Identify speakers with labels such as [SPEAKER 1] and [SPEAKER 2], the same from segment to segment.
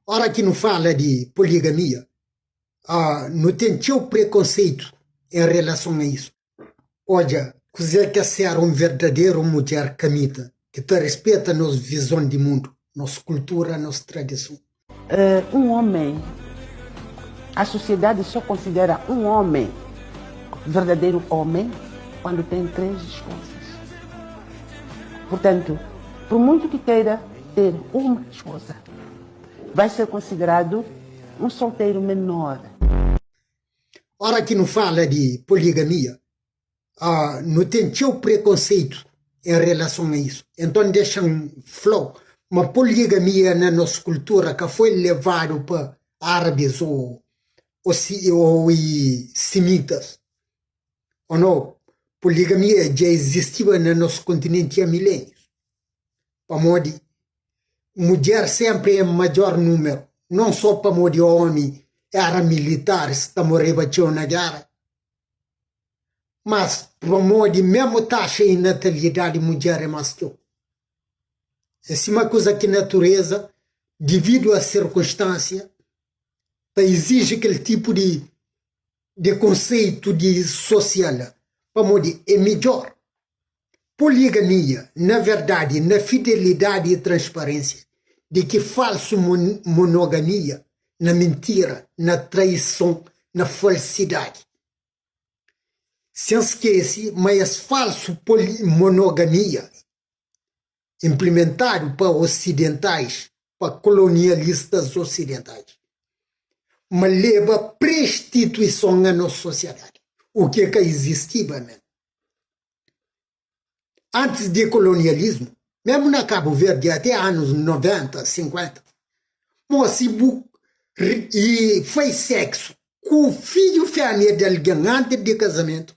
[SPEAKER 1] Hora que não fala de poligamia, não tem teu preconceito em relação a isso. Olha, você quer ser um verdadeiro mulher camita, que te respeita nossa visão de mundo, nossa cultura, nossa tradição.
[SPEAKER 2] Um homem, a sociedade só considera um homem, verdadeiro homem, quando tem 3 esposas. Portanto, por muito que queira ter uma esposa, vai ser considerado um solteiro menor.
[SPEAKER 1] Hora que não fala de poligamia, não tem teu preconceito em relação a isso. Então deixa um flow. Uma poligamia na nossa cultura que foi levado para árabes ou semitas. Ou não? Poligamia já existia no nosso continente há milênios. Para modo mulher sempre é maior número. Não só para modo homem, era militar, está morrendo na guerra. Mas, para modo mesmo taxa de natalidade, mulher é mais que eu. Essa é uma coisa que a natureza, devido à circunstância, exige aquele tipo de conceito de social. Para modo é melhor. Poligamia, na verdade, na fidelidade e transparência, de que falso monogamia, na mentira, na traição, na falsidade. Se esquece, mas falso monogamia, implementado para ocidentais, para colonialistas ocidentais, mas leva prostituição na nossa sociedade. O que existia, né? Antes do colonialismo, mesmo na Cabo Verde, até anos 90, 50, moço e fez sexo com o filho família de alguém antes de casamento.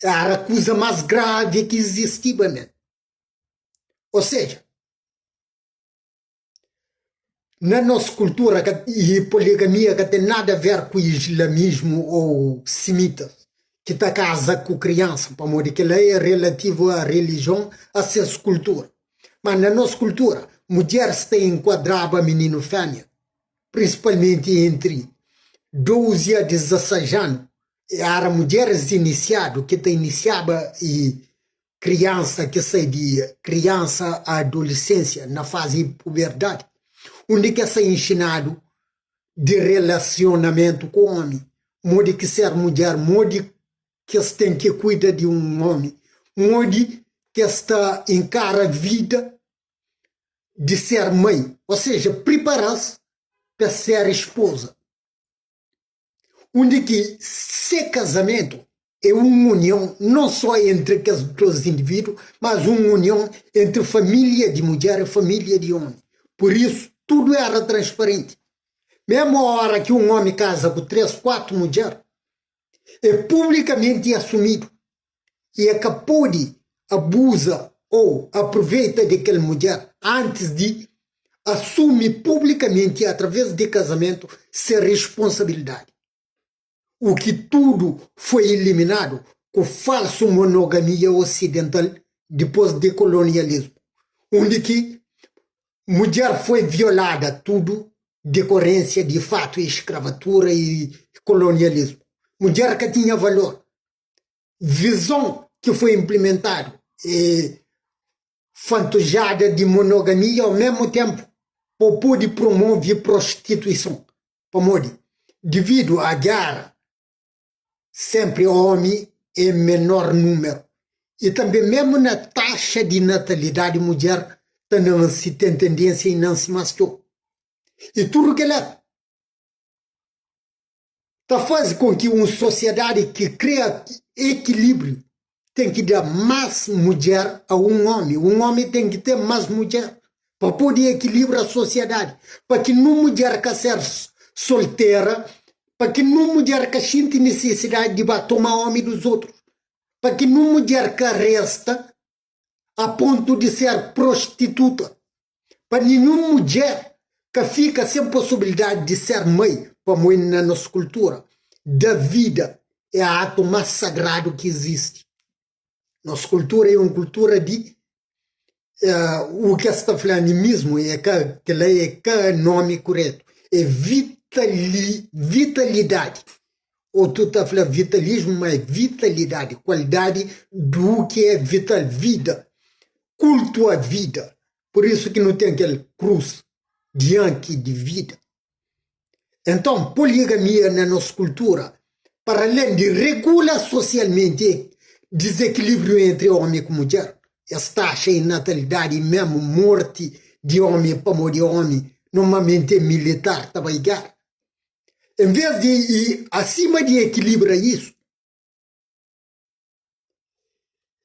[SPEAKER 1] Era a coisa mais grave que existia, né? Ou seja, na nossa cultura, e poligamia que tem nada a ver com o islamismo ou semita, que está casa com criança, para modo que ela é relativo à religião, à sua cultura. Mas na nossa cultura, mulher está enquadrada menino fêmea, principalmente entre 12 a 16 anos. Era mulheres iniciadas, que iniciava e criança que sai de criança à adolescência, na fase de puberdade, onde que é ensinado de relacionamento com o homem, modo que ser mulher, modo que se tem que cuidar de um homem, modo que está encara a vida de ser mãe, ou seja, preparar-se para ser esposa. Onde que ser casamento é uma união não só entre os dois indivíduos, mas uma união entre família de mulher e família de homem. Por isso, tudo era transparente. Mesmo a hora que um homem casa com 3, 4 mulheres, é publicamente assumido. E é que pode abusa ou aproveita daquela mulher antes de assumir publicamente, através de casamento, sua responsabilidade. O que tudo foi eliminado com falso monogamia ocidental depois do colonialismo, onde que mulher foi violada, tudo decorrência de fato escravatura e colonialismo. Mulher que tinha valor. Visão que foi implementado fantasiada de monogamia ao mesmo tempo pode promover prostituição. Devido à guerra, sempre homem é menor número. E também mesmo na taxa de natalidade, mulher tem tendência em não se mascar. E tudo que ela faz com que uma sociedade que cria equilíbrio tem que dar mais mulher a um homem. Um homem tem que ter mais mulher para poder equilibrar a sociedade. Para que não mulher que ser solteira, para que não mulher que sente necessidade de tomar homem dos outros, para que não mulher que resta a ponto de ser prostituta, para nenhuma mulher que fica sem possibilidade de ser mãe, como é na nossa cultura, da vida é o ato mais sagrado que existe. Nossa cultura é uma cultura de o que está falando mesmo é que é nome correto. É vitalidade. Ou tu está falando vitalismo, mas vitalidade, qualidade do que é vital, vida, culto à vida. Por isso que não tem aquele cruz diante de vida. Então, poligamia na nossa cultura, para além de regular socialmente desequilíbrio entre homem e mulher, essa taxa de natalidade e mesmo morte de homem para morrer homem, normalmente é militar, está ligar. Em vez de ir acima de equilibrar isso,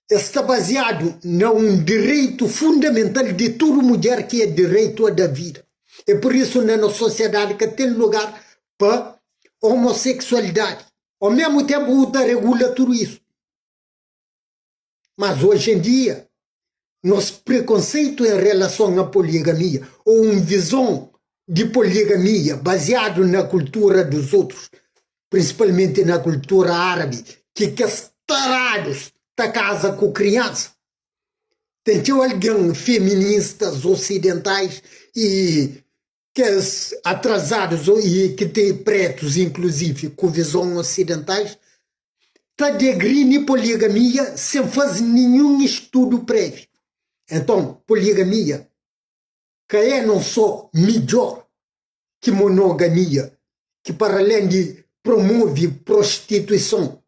[SPEAKER 1] está baseado num direito fundamental de toda mulher, que é direito da vida. É por isso na nossa sociedade que tem lugar para homossexualidade. Ao mesmo tempo, está regula tudo isso. Mas hoje em dia, nosso preconceito em relação à poligamia, ou uma visão de poligamia baseado na cultura dos outros, principalmente na cultura árabe, que tarados da casa com criança. Tem alguém feministas ocidentais e que atrasados e que tem pretos, inclusive, com visão ocidentais, está degrindo poligamia sem fazer nenhum estudo prévio. Então, poligamia, que é não só melhor que monogamia, que para além de promove prostituição,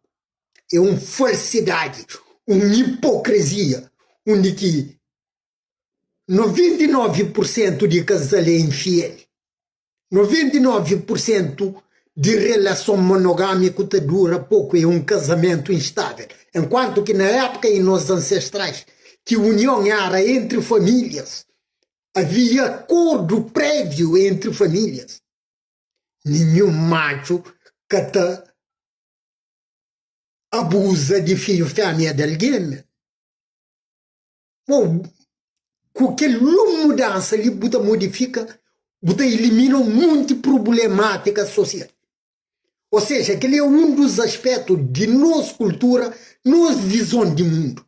[SPEAKER 1] é uma falsidade, uma hipocrisia, onde que 99% de casal é infiel, 99% de relação monogâmica dura pouco, é um casamento instável. Enquanto que na época e nos ancestrais, que união era entre famílias, havia acordo prévio entre famílias. Nenhum macho que abusa de filho fêmea de alguém. Bom, qualquer mudança ali, Buda modifica, Buda elimina muita problemática social. Ou seja, aquele é um dos aspectos de nossa cultura, nossa visão de mundo.